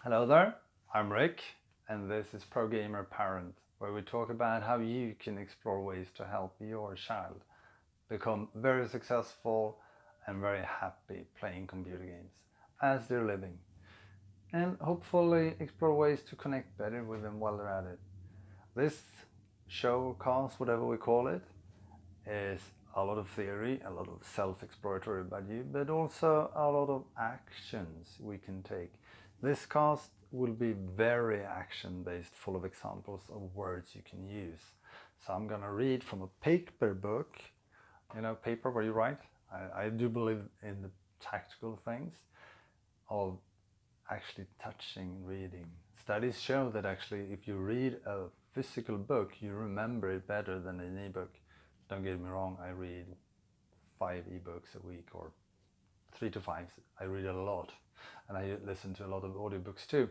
Hello there, I'm Rick, and this is Pro Gamer Parent, where we talk about how you can explore ways to help your child become very successful and very happy playing computer games as they're living, and hopefully explore ways to connect better with them while they're at it. This show, cast, whatever we call it, is a lot of theory, a lot of self-exploratory about you, but also a lot of actions we can take. This cast will be very action-based, full of examples of words you can use. So I'm gonna read from a paper book, you know, paper where you write. I do believe in the tactical things of actually touching reading. Studies show that actually if you read a physical book, you remember it better than an ebook. Don't get me wrong, I read 5 ebooks a week, or 3 to 5. I read a lot, and I listen to a lot of audiobooks too,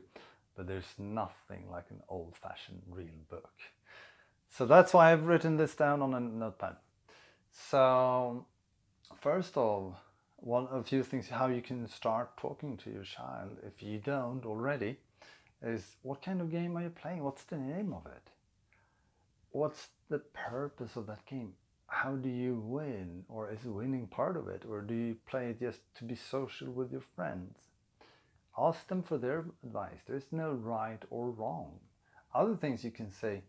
but there's nothing like an old-fashioned real book. So that's why I've written this down on a notepad. So first of all, a few things how you can start talking to your child, if you don't already, is what kind of game are you playing? What's the name of it? What's the purpose of that game? How do you win? Or is winning part of it? Or do you play it just to be social with your friends? Ask them for their advice. There's no right or wrong. Other things you can say,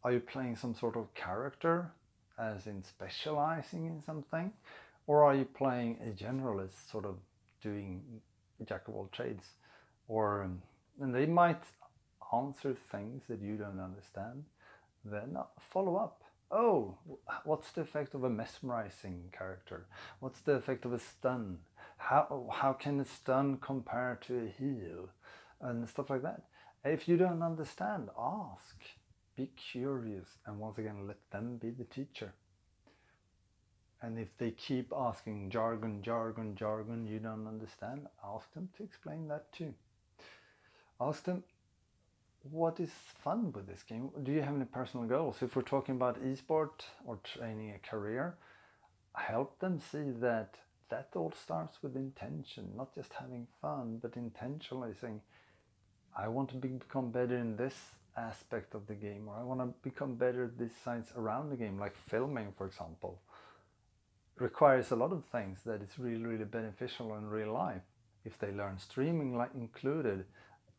are you playing some sort of character, as in specializing in something? Or are you playing a generalist, sort of doing jack of all trades? Or, and they might answer things that you don't understand. Then follow up. Oh, what's the effect of a mesmerizing character? What's the effect of a stun? How can a stun compare to a heal? And stuff like that. If you don't understand, ask. Be curious, and once again, let them be the teacher. And if they keep asking jargon, you don't understand, ask them to explain that too. Ask them, what is fun with this game? Do you have any personal goals? If we're talking about esport or training a career, help them see that that all starts with intention, not just having fun, but intentionally saying, I want to become better in this aspect of the game, or I want to become better at these sides around the game, like filming, for example. It requires a lot of things that is really, really beneficial in real life. If they learn streaming, like included,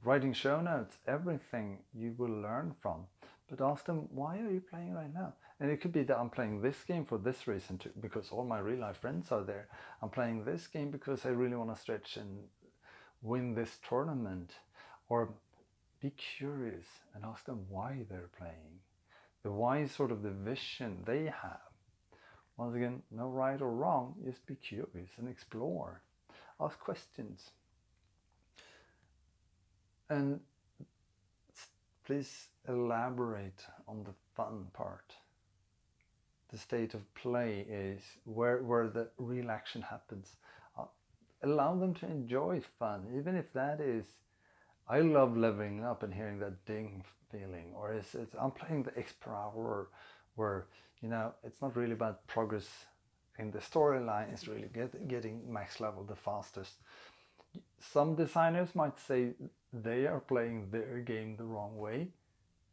writing show notes, everything you will learn from. But ask them, why are you playing right now? And it could be that I'm playing this game for this reason too, because all my real life friends are there. I'm playing this game because I really want to stretch and win this tournament. Or be curious and ask them why they're playing. The why is sort of the vision they have. Once again, no right or wrong, just be curious and explore. Ask questions. And please elaborate on the fun part. The state of play is where the real action happens. Allow them to enjoy fun, even if that is, I love leveling up and hearing that ding feeling, or it's I'm playing the X per hour, where, you know, it's not really about progress in the storyline, it's really getting max level the fastest. Some designers might say they are playing their game the wrong way,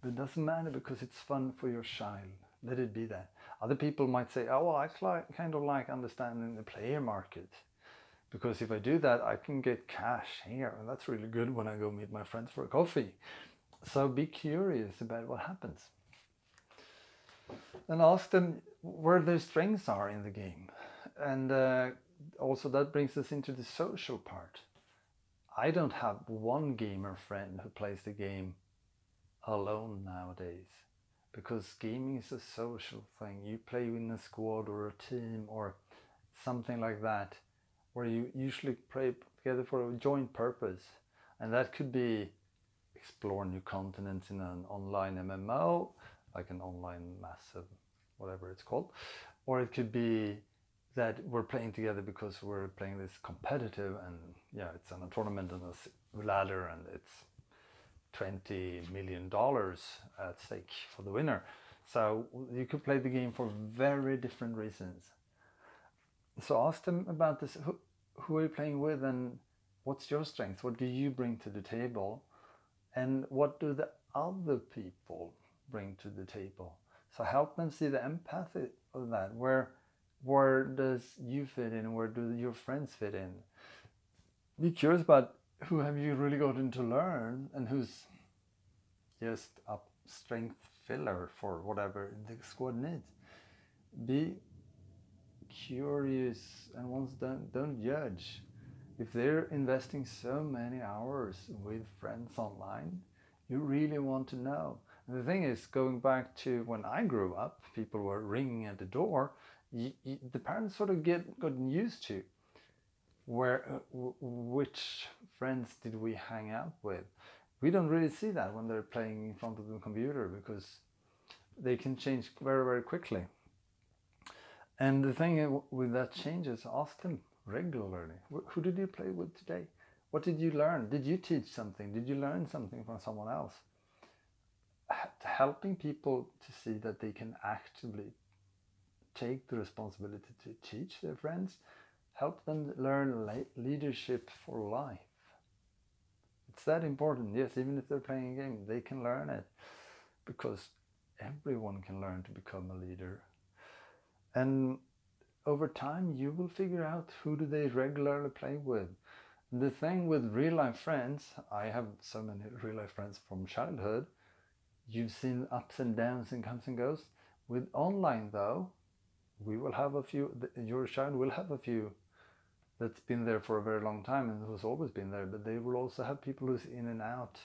but it doesn't matter because it's fun for your child. Let it be that. Other people might say, oh, well, I kind of like understanding the player market, because if I do that, I can get cash here, and that's really good when I go meet my friends for a coffee. So be curious about what happens. And ask them where their strengths are in the game. And also that brings us into the social part. I don't have one gamer friend who plays the game alone nowadays, because gaming is a social thing. You play in a squad or a team or something like that, where you usually play together for a joint purpose. And that could be explore new continents in an online MMO, like an online massive, whatever it's called. Or it could be that we're playing together because we're playing this competitive, and yeah, it's on a tournament and a ladder, and it's $20 million at stake for the winner. So you could play the game for very different reasons. So ask them about this. Who are you playing with, and What's your strength? What do you bring to the table? And what do the other people bring to the table? So help them see the empathy of that. Where does you fit in? Where do your friends fit in? Be curious about who have you really gotten to learn and who's just a strength filler for whatever the squad needs. Be curious, and once don't judge. If they're investing so many hours with friends online, you really want to know. And the thing is, going back to when I grew up, people were ringing at the door. The parents sort of gotten used to which friends did we hang out with. We don't really see that when they're playing in front of the computer, because they can change very, very quickly. And the thing with that changes, ask them regularly. Who did you play with today? What did you learn? Did you teach something? Did you learn something from someone else? Helping people to see that they can actively take the responsibility to teach their friends, help them learn leadership for life. It's that important. Yes, even if they're playing a game, they can learn it, because everyone can learn to become a leader. And over time, you will figure out who do they regularly play with. The thing with real life friends, I have so many real life friends from childhood. You've seen ups and downs and comes and goes. With online though, we will have a few, your child will have a few that's been there for a very long time and who's always been there, but they will also have people who's in and out.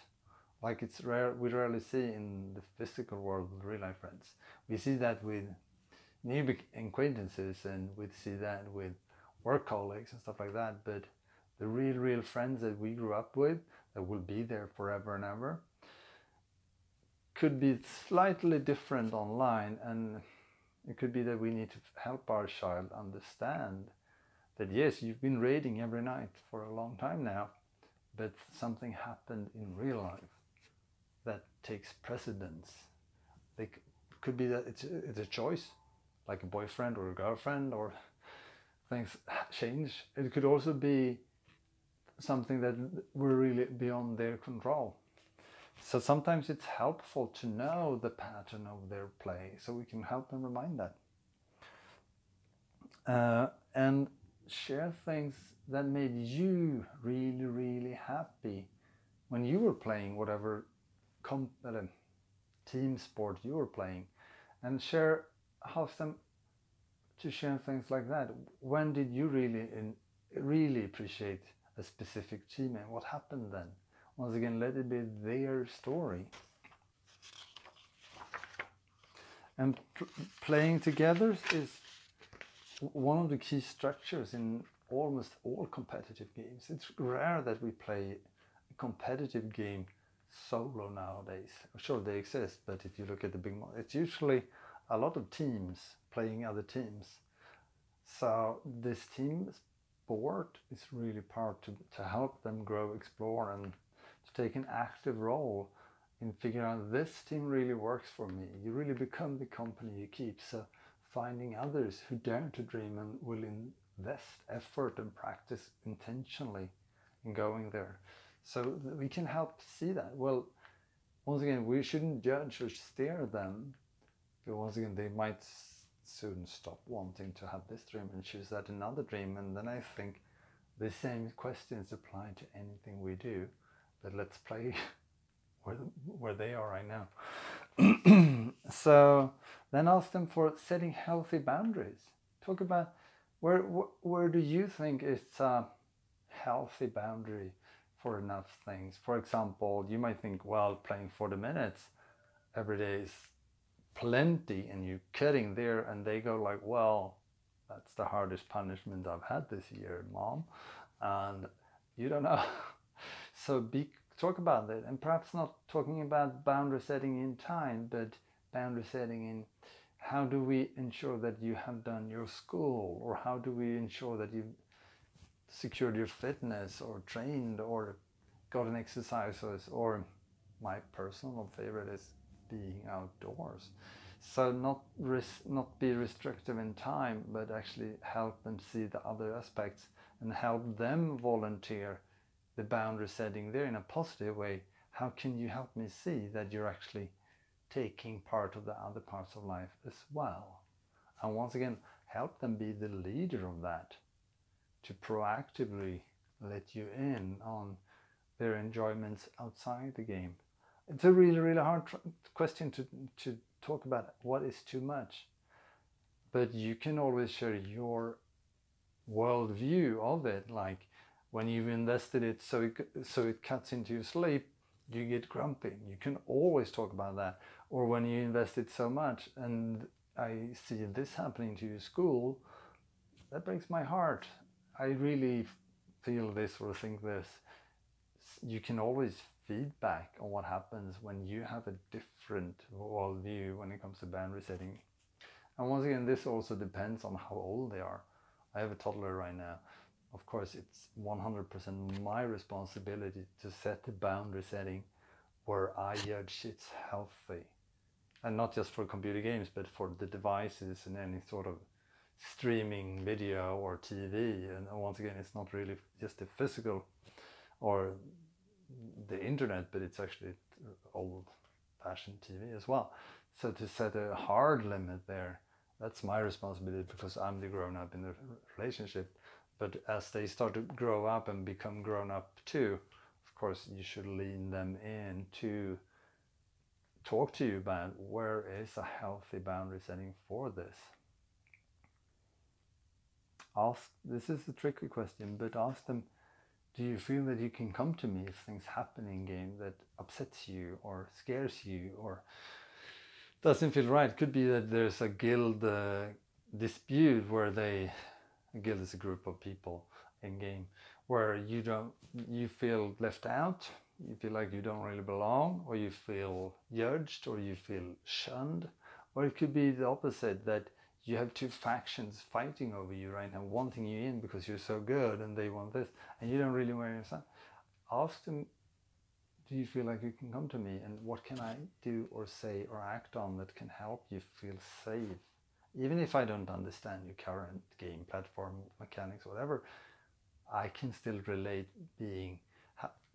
Like it's rare, we rarely see in the physical world with real life friends. We see that with new acquaintances, and we see that with work colleagues and stuff like that, but the real friends that we grew up with, that will be there forever and ever, could be slightly different online. And it could be that we need to help our child understand that yes, you've been reading every night for a long time now, but something happened in real life that takes precedence. It could be that it's a choice, like a boyfriend or a girlfriend, or things change. It could also be something that were really beyond their control. So sometimes it's helpful to know the pattern of their play, so we can help them remind that. And share things that made you really, really happy when you were playing whatever team sport you were playing, and ask them to share things like that. When did you really appreciate a specific team, and what happened then? Once again, let it be their story. And playing together is one of the key structures in almost all competitive games. It's rare that we play a competitive game solo nowadays. Sure, they exist, but if you look at the big one, it's usually a lot of teams playing other teams. So this team sport is really part to help them grow, explore, and to take an active role in figuring out this team really works for me. You really become the company you keep. So finding others who dare to dream and will invest effort and practice intentionally in going there. So we can help see that. Well, once again, we shouldn't judge or steer them, but once again, they might soon stop wanting to have this dream and choose that another dream. And then I think the same questions apply to anything we do, but let's play where they are right now. So then ask them for setting healthy boundaries. Talk about where do you think it's a healthy boundary for enough things. For example, you might think, well, playing 40 minutes every day is plenty, and you're cutting there, and they go like, well, that's the hardest punishment I've had this year, Mom, and you don't know. So talk about it, and perhaps not talking about boundary setting in time, but boundary setting in how do we ensure that you have done your school, or how do we ensure that you've secured your fitness or trained or got an exercises, or my personal favorite is being outdoors. So not be restrictive in time, but actually help them see the other aspects and help them volunteer the boundary setting there in a positive way, how can you help me see that you're actually taking part of the other parts of life as well? And once again, help them be the leader of that, to proactively let you in on their enjoyments outside the game. It's a really, really hard question to talk about what is too much. But you can always share your worldview of it. Like when you've invested it so it cuts into your sleep, you get grumpy. You can always talk about that. Or when you invested so much and I see this happening to your school, that breaks my heart. I really feel this or think this. You can always feedback on what happens when you have a different worldview when it comes to boundary setting. And once again, this also depends on how old they are. I have a toddler right now. Of course, it's 100% my responsibility to set the boundary setting where I judge it's healthy. And not just for computer games, but for the devices and any sort of streaming video or TV. And once again, it's not really just the physical or the internet, but it's actually old-fashioned TV as well. So to set a hard limit there, that's my responsibility because I'm the grown-up in the relationship. But as they start to grow up and become grown-up too, of course, you should lean them in to talk to you about where is a healthy boundary setting for this. This is a tricky question, but ask them, do you feel that you can come to me if things happen in game that upsets you or scares you or doesn't feel right? Could be that there's a guild dispute where a guild is a group of people in game where you feel left out, you feel like you don't really belong, or you feel judged, or you feel shunned, or it could be the opposite, that you have two factions fighting over you right now, wanting you in because you're so good and they want this, and you don't really want to understand. Ask them, do you feel like you can come to me, and what can I do or say or act on that can help you feel safe? Even if I don't understand your current game platform mechanics, whatever, I can still relate being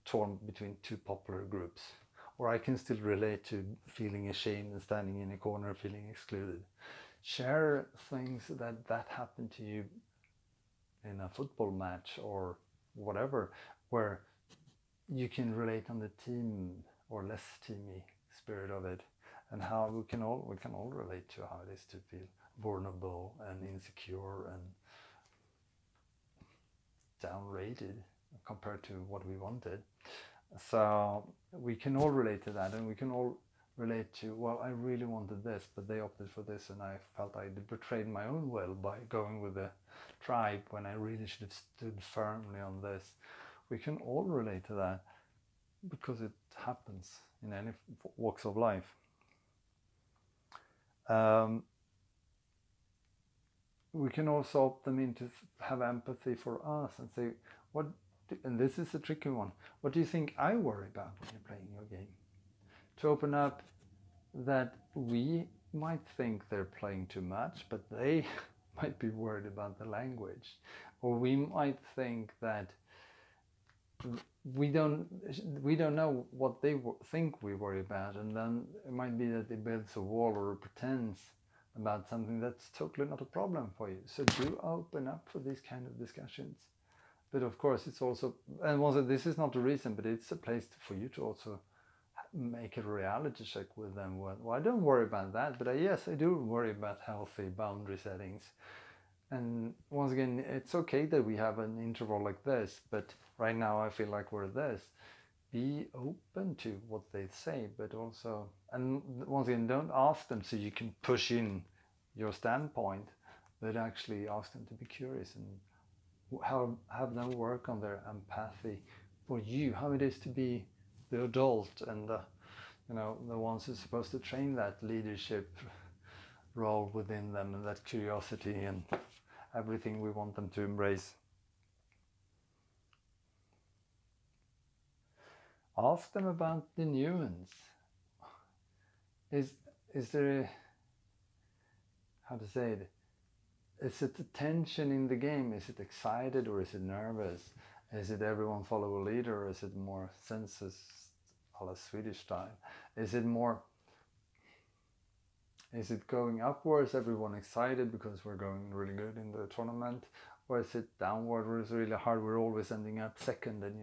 torn between two popular groups. Or I can still relate to feeling ashamed and standing in a corner feeling excluded. Share things that happened to you in a football match or whatever, where you can relate on the team or less teamy spirit of it, and how we can all relate to how it is to feel vulnerable and insecure and downrated compared to what we wanted. So we can all relate to that, and we can all relate to, well, I really wanted this, but they opted for this, and I felt I betrayed my own will by going with the tribe when I really should have stood firmly on this. We can all relate to that because it happens in any walks of life. We can also opt them in to have empathy for us and say, and this is a tricky one, what do you think I worry about when you're playing your game? To open up that we might think they're playing too much, but they might be worried about the language. Or we might think that we don't know what they think we worry about, and then it might be that they build a wall or pretends about something that's totally not a problem for you. So do open up for these kind of discussions. But of course, it's also, and also this is not the reason, but it's a place for you to also make a reality check with them. Well, I don't worry about that, but yes, I do worry about healthy boundary settings. And once again, it's okay that we have an interval like this, but right now I feel like we're this. Be open to what they say, but also, and once again, don't ask them so you can push in your standpoint, but actually ask them to be curious and have them work on their empathy for you, how it is to be the adult and the ones who's supposed to train that leadership role within them, and that curiosity and everything we want them to embrace. Ask them about the nuance. Is there how to say it? Is it the tension in the game? Is it excited or is it nervous? Is it everyone follow a leader, or is it more census a la Swedish style? Is it more, is it going upwards, everyone excited because we're going really good in the tournament? Or is it downward where it's really hard, we're always ending up second, and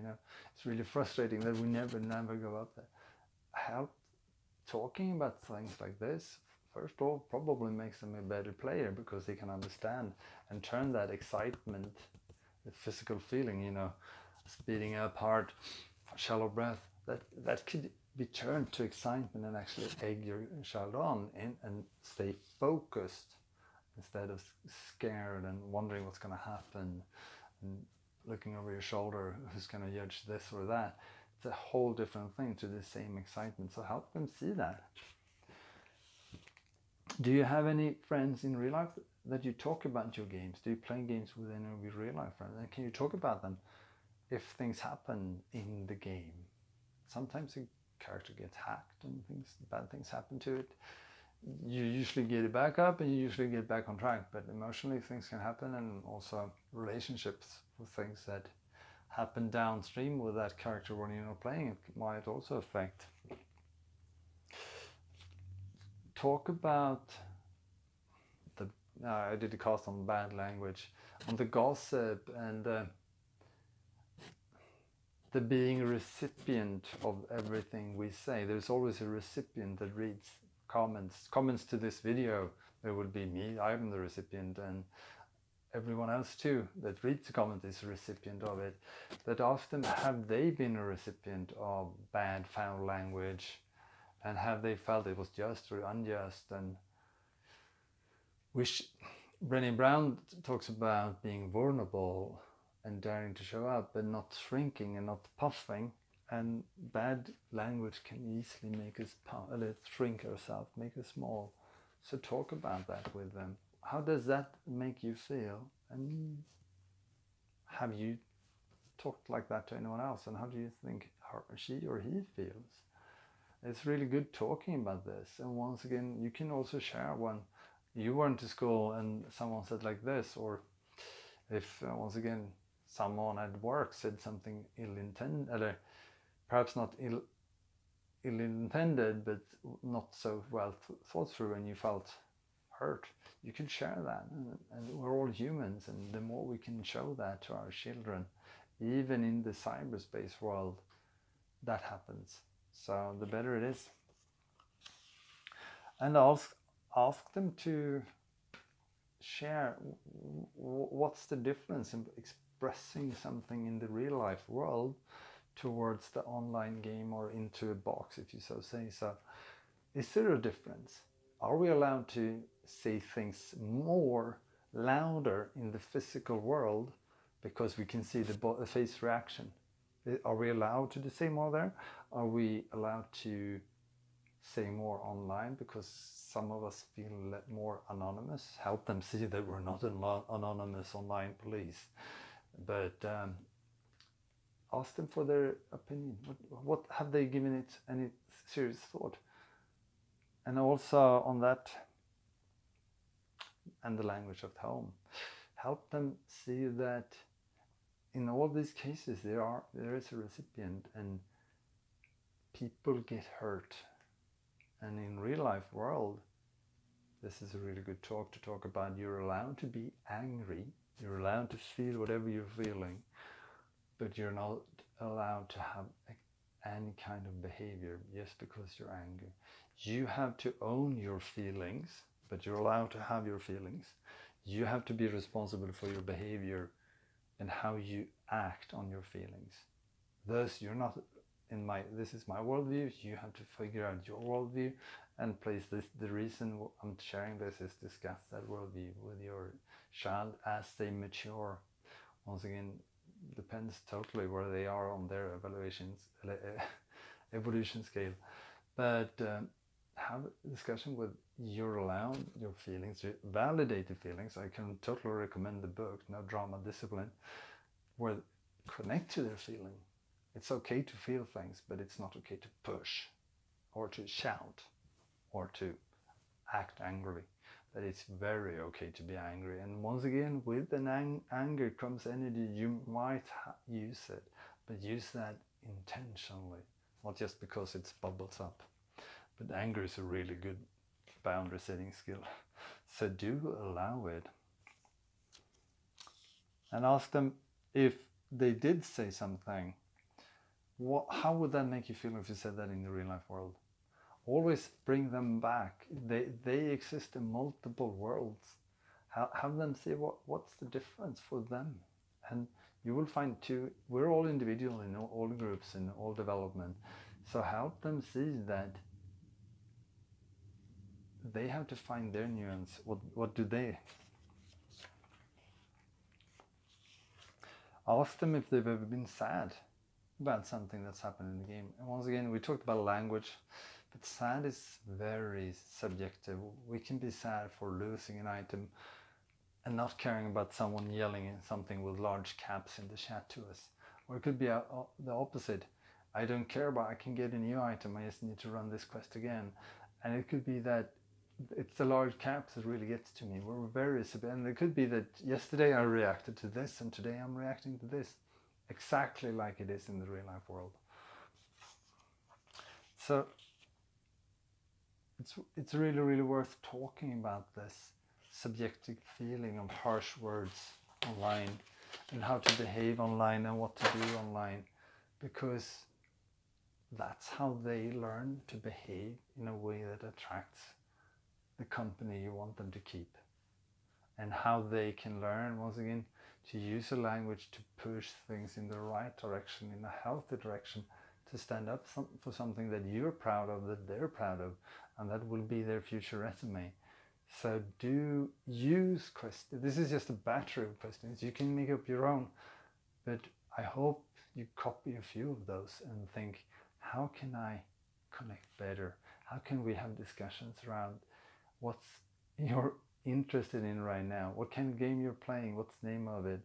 it's really frustrating that we never go up there? Help talking about things like this, first of all, probably makes them a better player, because they can understand and turn that excitement, the physical feeling, speeding up, heart, shallow breath, that could be turned to excitement and actually egg your child on and stay focused instead of scared and wondering what's going to happen and looking over your shoulder, who's going to judge this or that. It's a whole different thing to the same excitement. So help them see that. Do you have any friends in real life that you talk about your games? Do you play games with any of your real life friends? And can you talk about them if things happen in the game? Sometimes a character gets hacked and bad things happen to it. You usually get it back up and you usually get back on track, but emotionally things can happen, and also relationships with things that happen downstream with that character when you're not playing it might also affect. Talk about I did a cast on bad language, on the gossip, and the being a recipient of everything we say. There's always a recipient that reads comments to this video. There would be me, I'm the recipient, and everyone else too that reads the comment is a recipient of it. But often, have they been a recipient of bad foul language, and have they felt it was just or unjust? And Brené Brown talks about being vulnerable and daring to show up, but not shrinking and not puffing. And bad language can easily make us shrink ourselves, make us small. So talk about that with them. How does that make you feel? And have you talked like that to anyone else? And how do you think she or he feels? It's really good talking about this. And once again, you can also share when you went to school and someone said like this, or if once again someone at work said something ill-intended, perhaps not ill-intended, but not so well thought through, and you felt hurt, you can share that. And we're all humans, and the more we can show that to our children, even in the cyberspace world, that happens. So the better it is. And ask them to share what's the difference in expressing something in the real life world towards the online game or into a box, if you so say. So is there a difference? Are we allowed to say things more louder in the physical world because we can see the face reaction? Are we allowed to say more there? Are we allowed to say more online because some of us feel more anonymous? Help them see that we're not anonymous online police. But ask them for their opinion. What have they given it any serious thought? And also on that, and the language of home, help them see that in all these cases there is a recipient, and people get hurt. And in real life world, this is a really good talk to talk about. You're allowed to be angry, you're allowed to feel whatever you're feeling, but you're not allowed to have any kind of behavior just because you're angry. You have to own your feelings, but you're allowed to have your feelings. You have to be responsible for your behavior and how you act on your feelings. Thus, you're not this is my worldview. You have to figure out your worldview and place this. The reason I'm sharing this is discuss that worldview with your child as they mature. Once again, depends totally where they are on their evolution scale. But have a discussion with you're allowed your feelings, validate the feelings. I can totally recommend the book, No Drama Discipline, where connect to their feeling. It's okay to feel things, but it's not okay to push or to shout or to act angrily. that it's very okay to be angry. And once again, with an anger comes energy. You might use it, but use that intentionally, not just because it bubbles up. But anger is a really good boundary setting skill. So do allow it. And ask them if they did say something, how would that make you feel if you said that in the real life world? Always bring them back. They exist in multiple worlds. Have them see what's the difference for them. And you will find too, we're all individual in all groups, in all development. So help them see that they have to find their nuance. What do they? Ask them if they've ever been sad about something that's happened in the game. And once again, we talked about language, but sad is very subjective. We can be sad for losing an item and not caring about someone yelling in something with large caps in the chat to us. Or it could be the opposite. I don't care about, I can get a new item, I just need to run this quest again. And it could be that it's the large caps that really gets to me. We're very, and it could be that yesterday I reacted to this and today I'm reacting to this. Exactly like it is in the real life world. So it's really, really worth talking about this subjective feeling of harsh words online and how to behave online and what to do online, because that's how they learn to behave in a way that attracts the company you want them to keep, and how they can learn, once again, to use a language to push things in the right direction, in a healthy direction, to stand up for something that you're proud of, that they're proud of, and that will be their future resume. So do use questions. This is just a battery of questions. You can make up your own, but I hope you copy a few of those and think, how can I connect better? How can we have discussions around what's you're interested in right now? What kind of game you're playing? What's the name of it?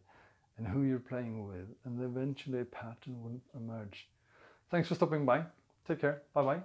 And who you're playing with? And eventually a pattern will emerge. Thanks for stopping by. Take care. Bye-bye.